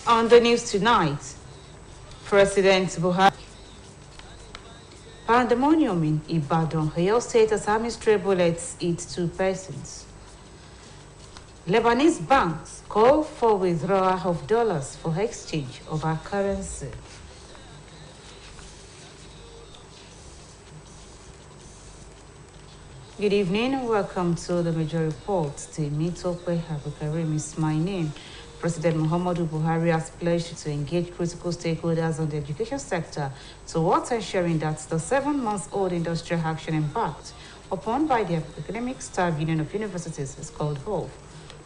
On the news tonight, President Buhari. Pandemonium in Ibadan, Oyo State as army stray bullets hit 2 persons. Lebanese banks call for withdrawal of dollars for exchange of our currency. Good evening and welcome to the major reports. The Mitope Habukarim is my name. President Muhammadu Buhari has pledged to engage critical stakeholders on the education sector towards ensuring that the 7-month-old industrial action embarked upon by the Academic Staff Union of Universities is called off.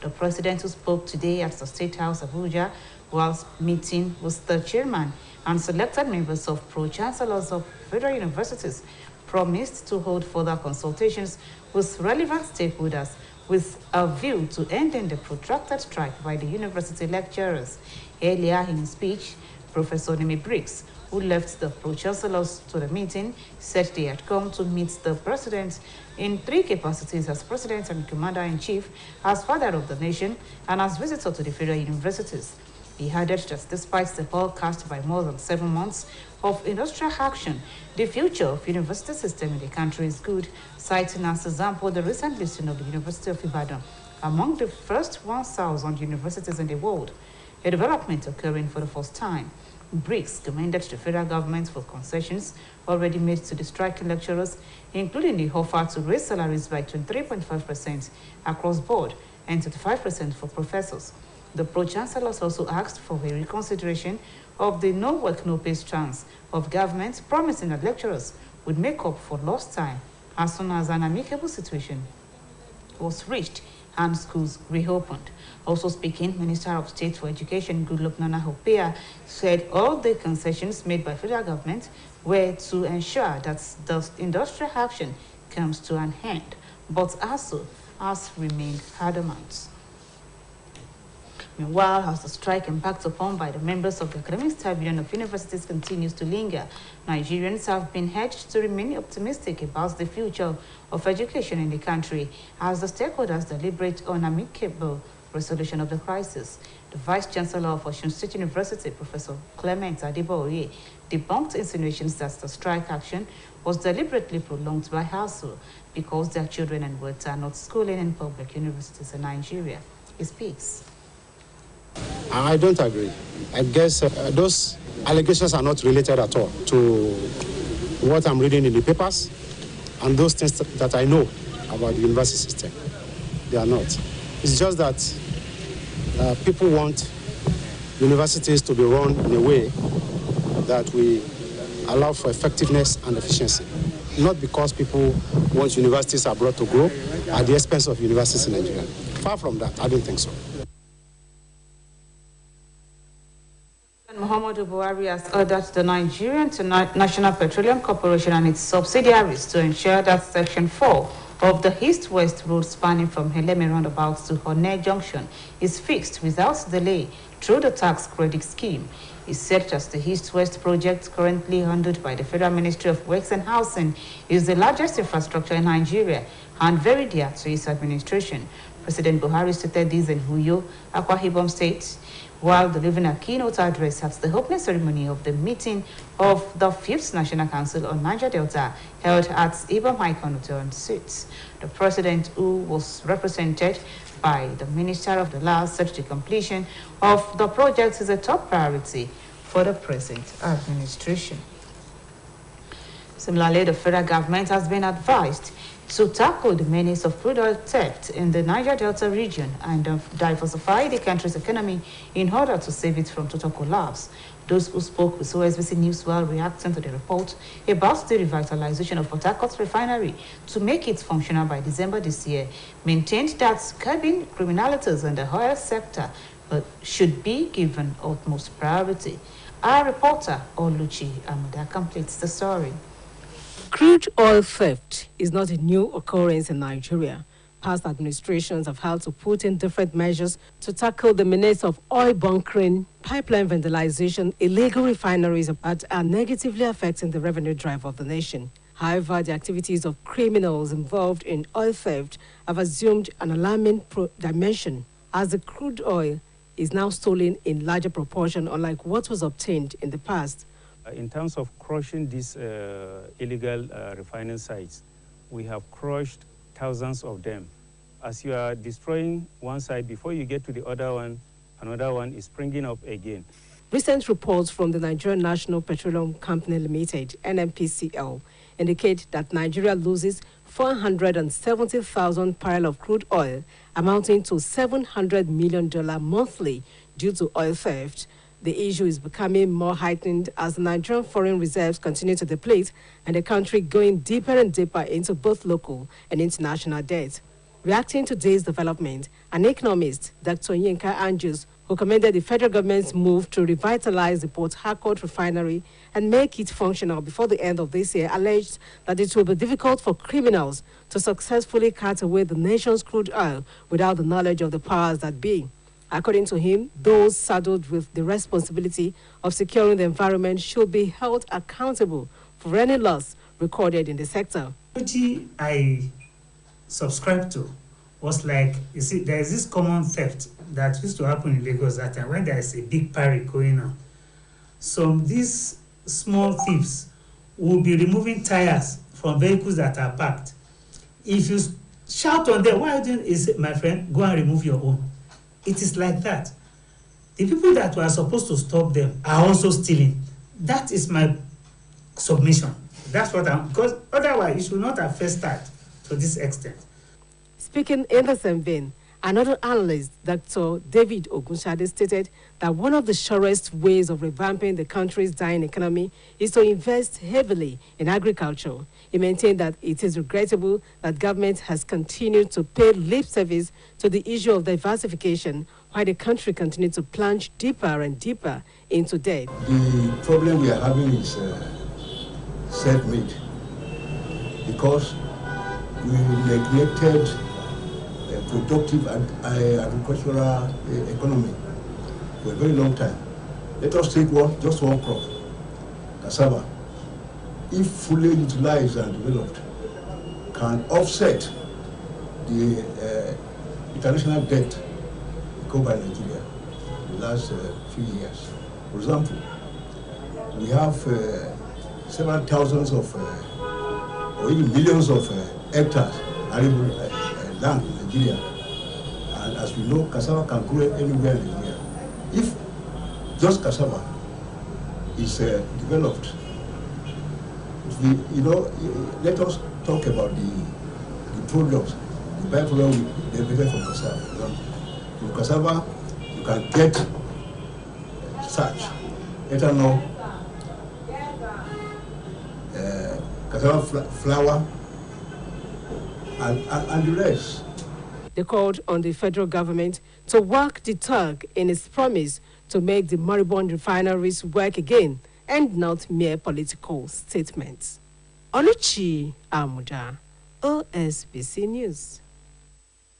The president, who spoke today at the State House Abuja whilst meeting with the chairman and selected members of pro-chancellors of federal universities, promised to hold further consultations with relevant stakeholders with a view to ending the protracted strike by the university lecturers. Earlier in his speech, Professor Nimi Briggs, who left the pro-chancellors to the meeting, said they had come to meet the president in 3 capacities: as president and commander-in-chief, as father of the nation, and as visitor to the federal universities. He added that despite the call cast by more than 7 months of industrial action, the future of university system in the country is good, citing as example the recent listing of the University of Ibadan among the first 1,000 universities in the world, a development occurring for the first time. Briggs commended the federal government for concessions already made to the striking lecturers, including the offer to raise salaries by 23.5% across board and 35% for professors. The pro-chancellors also asked for a reconsideration of the no work, no pay stance of government, promising that lecturers would make up for lost time as soon as an amicable situation was reached and schools reopened. Also speaking, Minister of State for Education, Goodluck Nana Hopea, said all the concessions made by federal government were to ensure that the industrial action comes to an end, but also has remained adamant. Meanwhile, as the strike embarked upon by the members of the Academic Staff Union of Universities continues to linger, Nigerians have been urged to remain optimistic about the future of education in the country as the stakeholders deliberate on amicable resolution of the crisis. The Vice Chancellor of Osun State University, Professor Clement Adeboye, debunked insinuations that the strike action was deliberately prolonged by ASUU because their children and words are not schooling in public universities in Nigeria. He speaks. I don't agree. I guess those allegations are not related at all to what I'm reading in the papers and those things that I know about the university system. They are not. It's just that people want universities to be run in a way that we allow for effectiveness and efficiency, not because people want universities abroad to grow at the expense of universities in Nigeria. Far from that, I don't think so. Muhammadu Buhari has ordered the Nigerian National Petroleum Corporation and its subsidiaries to ensure that Section 4 of the East-West Road spanning from Heleme roundabout to Honne Junction is fixed without delay through the tax credit scheme. He said that the East-West project, currently handled by the Federal Ministry of Works and Housing, is the largest infrastructure in Nigeria and very dear to its administration. President Buhari stated this in Uyo, Akwa Ibom State, while delivering a keynote address at the opening ceremony of the meeting of the 5th National Council on Niger Delta held at Ibom Icon Hotel and Suites. The president, who was represented by the Minister of the Law, said the completion of the project is a top priority for the present administration. Similarly, the federal government has been advised to tackle the menace of crude oil theft in the Niger Delta region and diversify the country's economy in order to save it from total collapse. Those who spoke with OSBC News while reacting to the report about the revitalization of Port Harcourt refinery to make it functional by December this year maintained that curbing criminalities in the oil sector should be given utmost priority. Our reporter, Oluchi Amada, completes the story. Crude oil theft is not a new occurrence in Nigeria. Past administrations have had to put in different measures to tackle the menace of oil bunkering, pipeline vandalization, illegal refineries that are negatively affecting the revenue drive of the nation. However, the activities of criminals involved in oil theft have assumed an alarming dimension as the crude oil is now stolen in larger proportion, unlike what was obtained in the past. In terms of crushing these illegal refining sites, we have crushed thousands of them. As you are destroying one site, before you get to the other one, another one is springing up again. Recent reports from the Nigerian National Petroleum Company Limited, NNPCL, indicate that Nigeria loses 470,000 barrels of crude oil, amounting to $700 million monthly due to oil theft. The issue is becoming more heightened as the Nigerian foreign reserves continue to deplete and the country going deeper and deeper into both local and international debt. Reacting to today's development, an economist, Dr. Yinka Anjus, who commended the federal government's move to revitalize the Port Harcourt refinery and make it functional before the end of this year, alleged that it will be difficult for criminals to successfully cut away the nation's crude oil without the knowledge of the powers that be. According to him, those saddled with the responsibility of securing the environment should be held accountable for any loss recorded in the sector. What I subscribe to was like, you see, there is this common theft that used to happen in Lagos that time when there is a big party going on. So these small thieves will be removing tires from vehicles that are parked. If you shout on them, why don't you say, my friend, go and remove your own? It is like that. The people that were supposed to stop them are also stealing. That is my submission. That's what because otherwise it should not have first started to this extent. Speaking in the same vein, another analyst, Dr. David Ogunshade, stated that one of the surest ways of revamping the country's dying economy is to invest heavily in agriculture. He maintained that it is regrettable that government has continued to pay lip service to the issue of diversification while the country continues to plunge deeper and deeper into debt. The problem we are having is self-made because we neglected a productive agricultural economy for a very long time. Let us take just one crop, cassava. If fully utilized and developed, can offset the international debt incurred by Nigeria in the last few years. For example, we have several thousands of or even millions of hectares arable land in Nigeria, and as we know, cassava can grow anywhere in Nigeria. If just cassava is developed, let us talk about the products, the byproduct we generated from cassava. For example, from cassava, you can get starch, ethanol, cassava flour, and the rest. They called on the federal government to work the talk in its promise to make the moribund refineries work again and not mere political statements. Oluchi Amuda, OSBC News.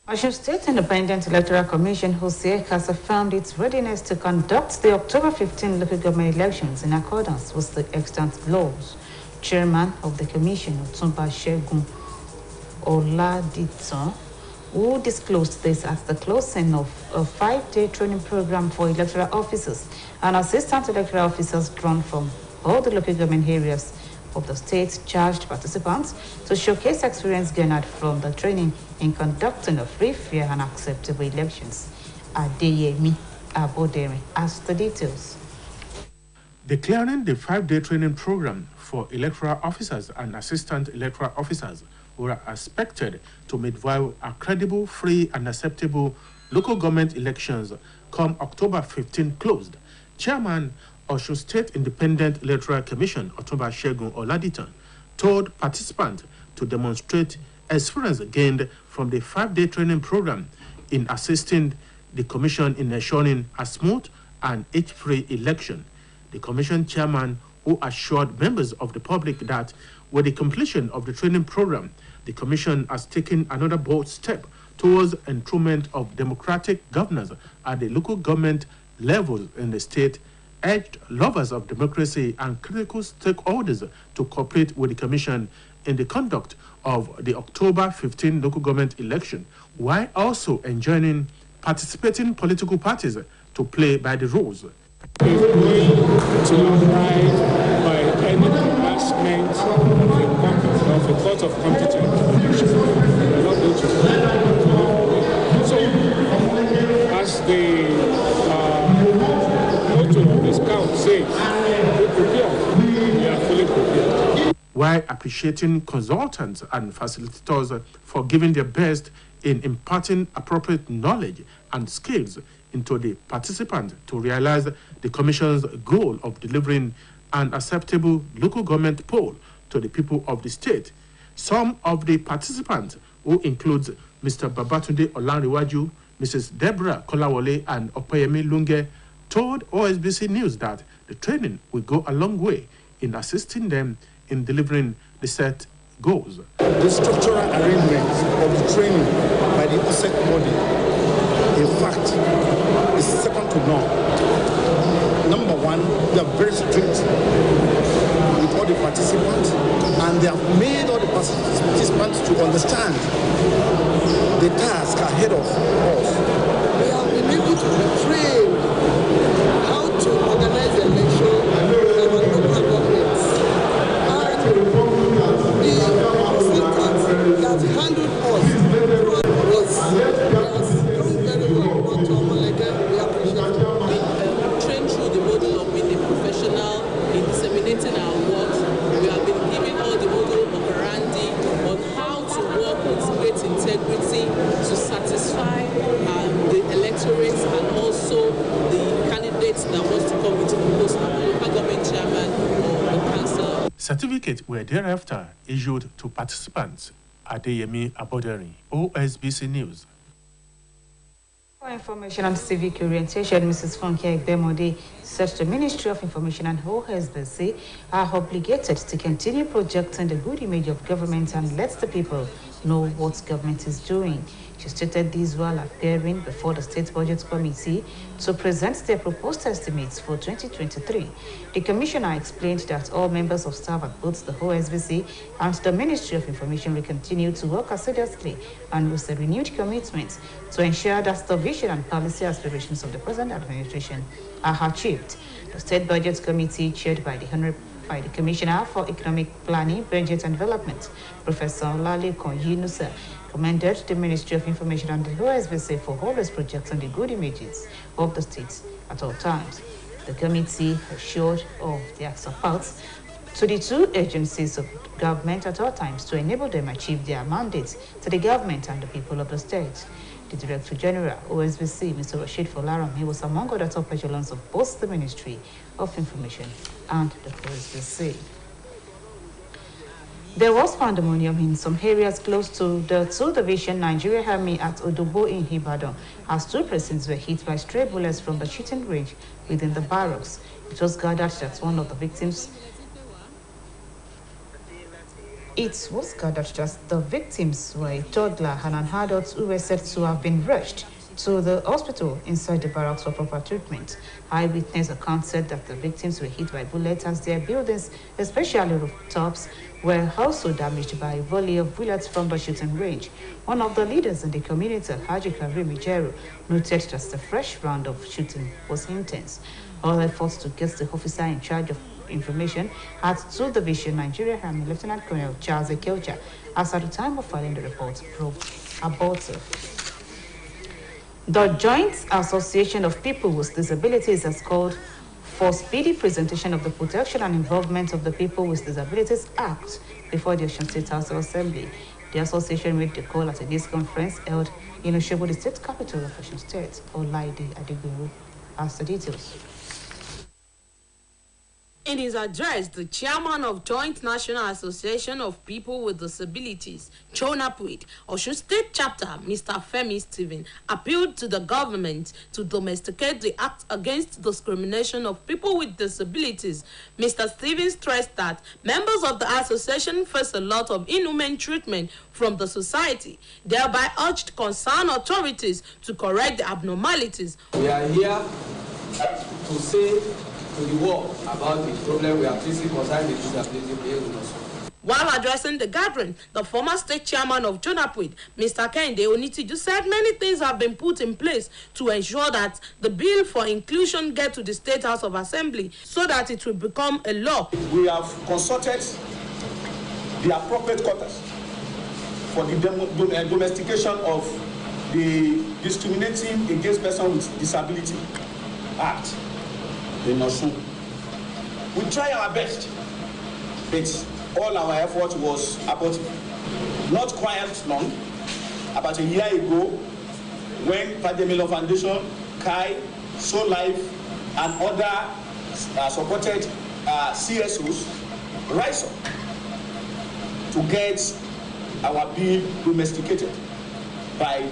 Osun State Independent Electoral Commission, HOSEC, has affirmed its readiness to conduct the October 15 local government elections in accordance with the extant laws. Chairman of the Commission, Otumba Shegun Oladiton, who disclosed this at the closing of a 5-day training program for electoral officers and assistant electoral officers drawn from all the local government areas of the state, charged participants to showcase experience garnered from the training in conducting a free, fair, and acceptable elections. Adeyemi Abodere has the details. Declaring the 5-day training program for electoral officers and assistant electoral officers were expected to midwife a credible, free, and acceptable local government elections come October 15 closed. Chairman Osun State Independent Electoral Commission, Otumba Shegun Oladiton, told participants to demonstrate experience gained from the 5-day training program in assisting the commission in ensuring a smooth and age-free election. The commission chairman, who assured members of the public that with the completion of the training program, the commission has taken another bold step towards enthronement of democratic governance at the local government level in the state, urged lovers of democracy and critical stakeholders to cooperate with the commission in the conduct of the October 15 local government election, while also enjoining participating political parties to play by the rules. Is going to abide by any pronouncement of a court of competent jurisdiction. We're not going to do that. So, as the motto of the scout says, be prepared. We are fully prepared. While appreciating consultants and facilitators for giving their best in imparting appropriate knowledge and skills into the participants to realize the Commission's goal of delivering an acceptable local government poll to the people of the state. Some of the participants, who includes Mr. Babatunde Olanriwaju, Mrs. Deborah Kolawole, and Opeyemi Lunge, told OSBC News that the training will go a long way in assisting them in delivering the set goals. The structural arrangement of the training by the OSEC body, in fact, is second to none. Number one, they are very strict with all the participants, and they have made all the participants to understand the task ahead of us. We have been able to be trained how to organize the election in our local governments. And the that handled us was done very well. We appreciate it. Trained through the model of being a professional in disseminating our work. We have been given all the model operandi on how to work with great integrity to satisfy the electorates and also the candidates that want to come into the post of the local government chairman or the council. Certificates were thereafter issued to participants. Adeyemi Aboderi, OSBC News. For information on civic orientation, Mrs. Funke Bemode said the Ministry of Information and OSBC are obligated to continue projecting the good image of government and let the people know what government is doing. She stated this while appearing before the State Budget Committee to present their proposed estimates for 2023. The Commissioner explained that all members of staff at both the OSBC and the Ministry of Information will continue to work assiduously and with a renewed commitment to ensure that the vision and policy aspirations of the present administration are achieved. The State Budget Committee, chaired by the Commissioner for Economic Planning, Budget and Development, Professor Lale Konyinusa, commended the Ministry of Information and the OSBC for always projecting the good images of the states at all times. The committee assured of their support to the two agencies of government at all times to enable them achieve their mandates to the government and the people of the state. The Director General, OSBC, Mr. Rashid Folaram, he was among other top echelons of both the Ministry of Information and the OSBC. There was pandemonium in some areas close to the 2 Division Nigeria Army at Odobo in Ibadan, as 2 persons were hit by stray bullets from the shooting range within the barracks. It was gathered that one of the victims were a toddler and an adult who were said to have been rushed to the hospital inside the barracks for proper treatment. Eyewitness accounts said that the victims were hit by bullets as their buildings, especially rooftops, were also damaged by a volley of bullets from the shooting range. One of the leaders in the community, Haji Karim Ijeru, noted that the fresh round of shooting was intense. All efforts to get the officer in charge of information at 2 Division Nigeria Army, Lieutenant Colonel Charles Ekelcha, as at the time of filing the report, proved abortive. The Joint Association of People with Disabilities has called for speedy presentation of the Protection and Involvement of the People with Disabilities Act before the Osun State House of Assembly. The association made the call at a news conference held in Osogbo, the state capital of Osun State. Olaide Adegbero has the details. In his address, the chairman of Joint National Association of People with Disabilities, Chonapuit, Osun State Chapter, Mr. Femi Stephen, appealed to the government to domesticate the act against discrimination of people with disabilities. Mr. Stephen stressed that members of the association face a lot of inhumane treatment from the society, thereby urged concerned authorities to correct the abnormalities. We are here to say to the world about the problem we are facing concerning the disability based on us. While addressing the gathering, the former state chairman of Jonapwid, Mr. Kehinde Onitiju, said many things have been put in place to ensure that the bill for inclusion get to the State House of Assembly so that it will become a law. We have consulted the appropriate quarters for the domestication of the Discriminating Against Persons with Disability Act in Osun. We try our best, but all our effort was abortive. Not quite long, about a year ago, when Fademilo Foundation, Kai, So Life, and other supported CSOs rise up to get our bill domesticated by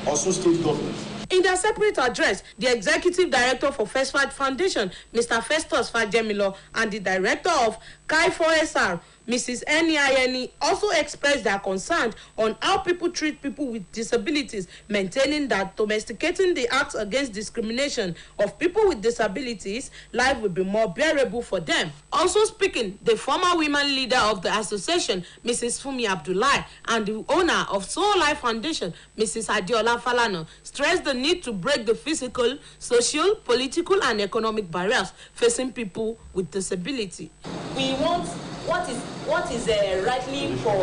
Osun State government. In their separate address, the executive director for FESFAD Foundation, Mr. Festus Fademilo, and the director of Kai 4SR, Mrs. Eni, also expressed their concern on how people treat people with disabilities, maintaining that domesticating the acts against discrimination of people with disabilities, life will be more bearable for them. Also speaking, the former women leader of the association, Mrs. Fumi Abdullahi, and the owner of Soul Life Foundation, Mrs. Adiola Falano, stressed the need to break the physical, social, political, and economic barriers facing people with disability. We want what is rightly for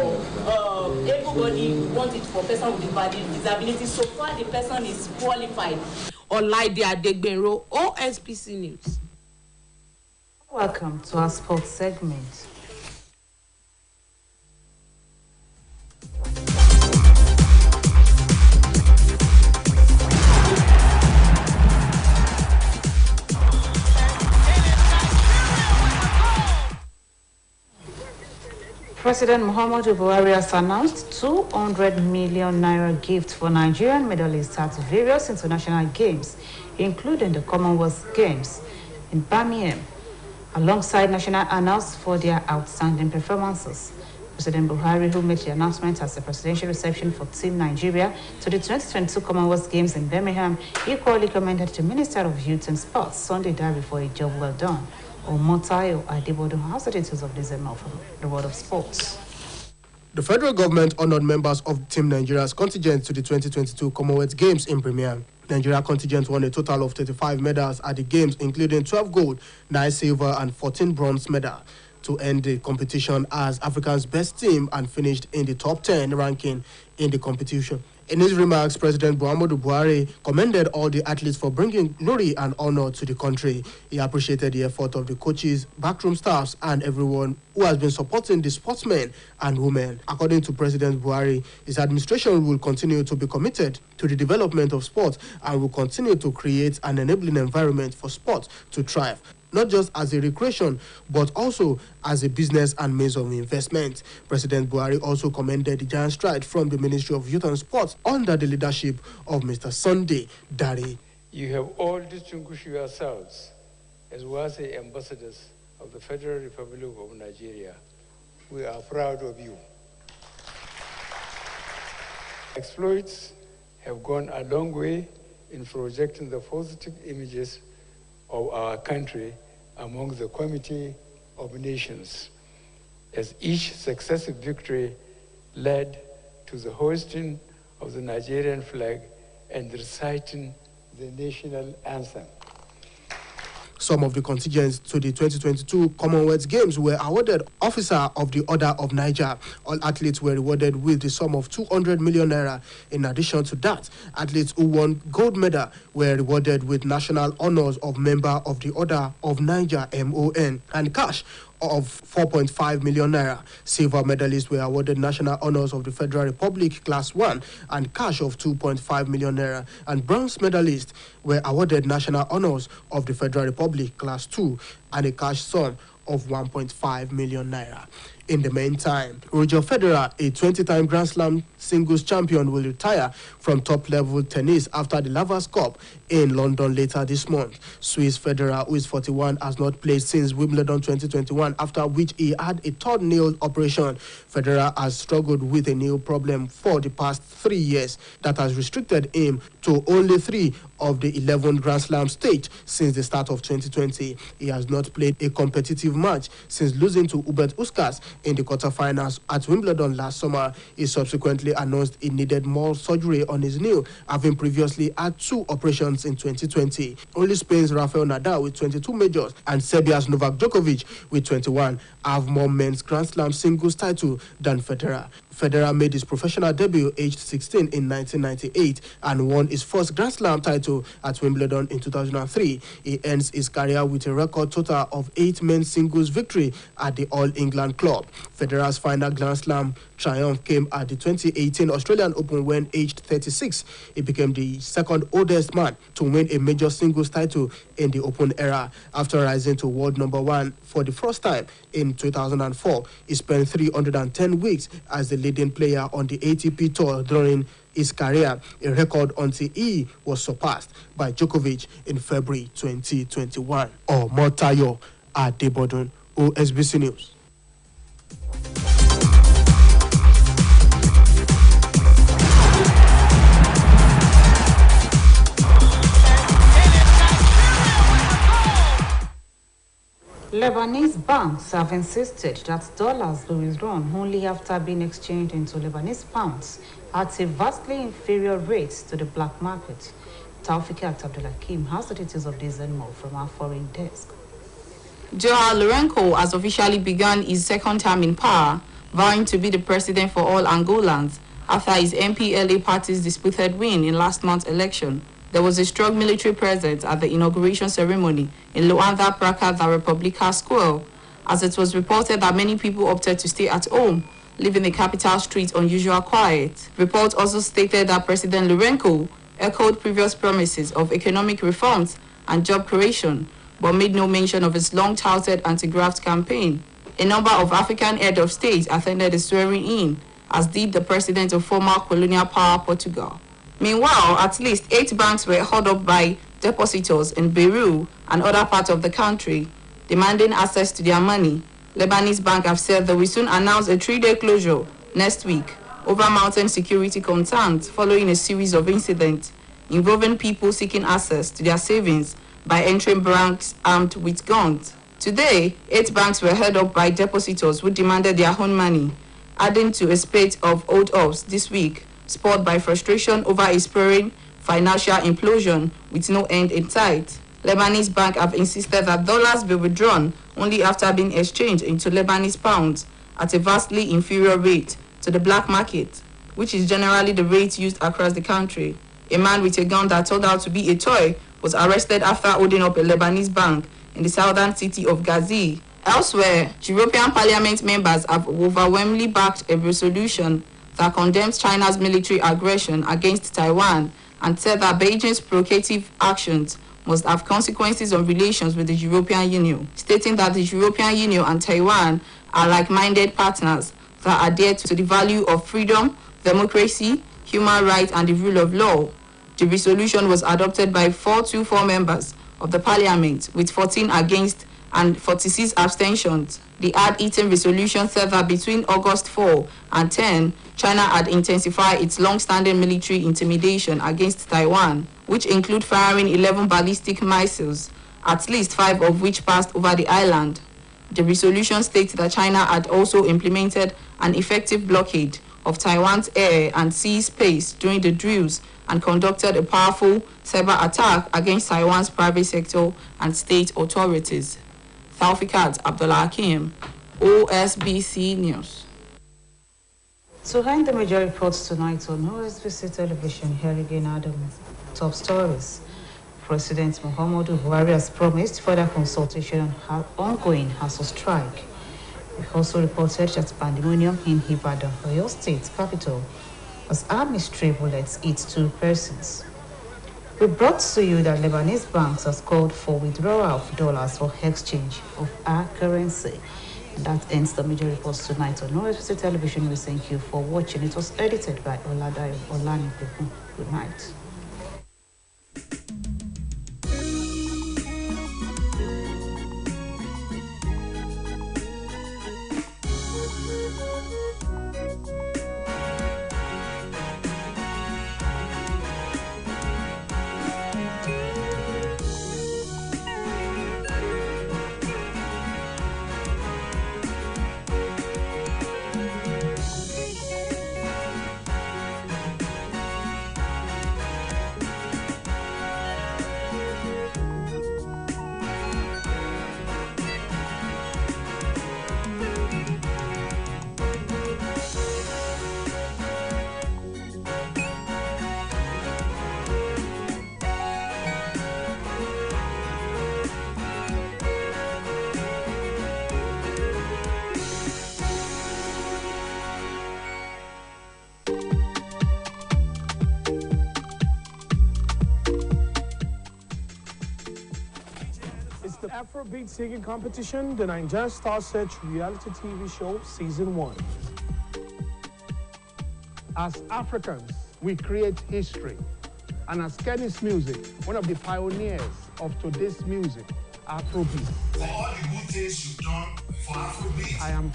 everybody, want it for person with disability. So far, the person is qualified. Olaide Adegbenro, OSBC News. Welcome to our sports segment. President Muhammadu Buhari has announced 200 million naira gift for Nigerian medalists at various international games, including the Commonwealth Games in Birmingham, alongside national honors for their outstanding performances. President Buhari, who made the announcement at the presidential reception for Team Nigeria to the 2022 Commonwealth Games in Birmingham, equally commended the Minister of Youth and Sports, Sunday Dari, for a job well done. Omotayo Adebodo has the details of this email from the world of sports. The federal government honored members of Team Nigeria's contingent to the 2022 Commonwealth Games in Birmingham. Nigeria contingent won a total of 35 medals at the Games, including 12 gold, 9 silver, and 14 bronze medals, to end the competition as Africa's best team and finished in the top 10 ranking in the competition. In his remarks, President Muhammadu Buhari commended all the athletes for bringing glory and honor to the country. He appreciated the effort of the coaches, backroom staffs, and everyone who has been supporting the sportsmen and women. According to President Buhari, his administration will continue to be committed to the development of sport and will continue to create an enabling environment for sport to thrive, not just as a recreation, but also as a business and means of investment. President Buhari also commended the giant stride from the Ministry of Youth and Sports under the leadership of Mr. Sunday Dari. You have all distinguished yourselves as well as the ambassadors of the Federal Republic of Nigeria. We are proud of you. Exploits have gone a long way in projecting the positive images of our country among the Committee of Nations, as each successive victory led to the hoisting of the Nigerian flag and reciting the national anthem. Some of the contingents to the 2022 Commonwealth Games were awarded Officer of the Order of Niger. All athletes were rewarded with the sum of 200 million naira. In addition to that, athletes who won gold medal were rewarded with national honors of Member of the Order of Niger, MON, and cash of 4.5 million naira. Silver medalists were awarded national honors of the Federal Republic Class 1 and cash of 2.5 million naira. And bronze medalists were awarded national honors of the Federal Republic Class 2 and a cash sum of 1.5 million naira. In the meantime, Roger Federer, a 20-time Grand Slam singles champion will retire from top-level tennis after the Lavas Cup in London later this month. Swiss Federer, who is 41, has not played since Wimbledon 2021, after which he had a third nail operation. Federer has struggled with a nail problem for the past 3 years that has restricted him to only 3 of the 11 Grand Slam stage since the start of 2020. He has not played a competitive match since losing to Hubert Hurkacz in the quarterfinals at Wimbledon last summer. He subsequently announced he needed more surgery on his knee, having previously had 2 operations in 2020. Only Spain's Rafael Nadal with 22 majors and Serbia's Novak Djokovic with 21 have more men's Grand Slam singles title than Federer. Federer made his professional debut aged 16 in 1998 and won his first Grand Slam title at Wimbledon in 2003. He ends his career with a record total of 8 men's singles victory at the All England Club. Federer's final Grand Slam triumph came at the 2018 Australian Open when, aged 36, he became the second oldest man to win a major singles title in the Open era. After rising to world number 1 for the first time in 2004, he spent 310 weeks as the leading player on the ATP Tour during his career, a record until he was surpassed by Djokovic in February 2021. Omotayo Adebodun, OSBC News. Lebanese banks have insisted that dollars will be withdrawn only after being exchanged into Lebanese pounds at a vastly inferior rate to the black market. Taufikat Abdulhakim has the details of this and more from our foreign desk. Joao Lourenço has officially begun his second term in power, vowing to be the president for all Angolans after his MPLA party's disputed win in last month's election. There was a strong military presence at the inauguration ceremony in Luanda Praca da República Square, as it was reported that many people opted to stay at home, leaving the capital streets unusual quiet. Reports also stated that President Lourenço echoed previous promises of economic reforms and job creation, but made no mention of his long-touted anti-graft campaign. A number of African heads of state attended the swearing-in, as did the president of former colonial power Portugal. Meanwhile, at least 8 banks were held up by depositors in Beirut and other parts of the country, demanding access to their money. Lebanese banks have said they will soon announce a 3-day closure next week over mounting security concerns following a series of incidents involving people seeking access to their savings by entering banks armed with guns. Today, 8 banks were held up by depositors who demanded their own money, adding to a spate of hold-ups this week, spurred by frustration over a spurring financial implosion with no end in sight. Lebanese banks have insisted that dollars be withdrawn only after being exchanged into Lebanese pounds at a vastly inferior rate to the black market, which is generally the rate used across the country. A man with a gun that turned out to be a toy was arrested after holding up a Lebanese bank in the southern city of Ghazi. Elsewhere, European Parliament members have overwhelmingly backed a resolution that condemns China's military aggression against Taiwan and said that Beijing's provocative actions must have consequences on relations with the European Union, stating that the European Union and Taiwan are like-minded partners that adhere to the value of freedom, democracy, human rights, and the rule of law. The resolution was adopted by 424 members of the parliament, with 14 against and 46 abstentions. The hard-hitting resolution said that between August 4 and 10, China had intensified its long-standing military intimidation against Taiwan, which include firing 11 ballistic missiles, at least 5 of which passed over the island. The resolution states that China had also implemented an effective blockade of Taiwan's air and sea space during the drills and conducted a powerful cyber attack against Taiwan's private sector and state authorities. Taufikat Abdulhakim, OSBC News. To end the major reports tonight on OSBC television, here again are the top stories. President Muhammadu Buhari has promised further consultation on ongoing ASUU strike. We also reported that pandemonium in Ibadan, Oyo State capital, as army stray bullets hit 2 persons. We brought to you that Lebanese banks has called for withdrawal of dollars for exchange of our currency. That ends the major reports tonight on OSBC Television. We thank you for watching. It was edited by Oladayo Olanipeku. Good night. The Afrobeat singing competition, the Nigerian Star Search reality TV show, Season 1. As Africans, we create history. And as Kenny's Music, one of the pioneers of today's music, Afrobeat. For all the good things you've done for Afrobeat, I am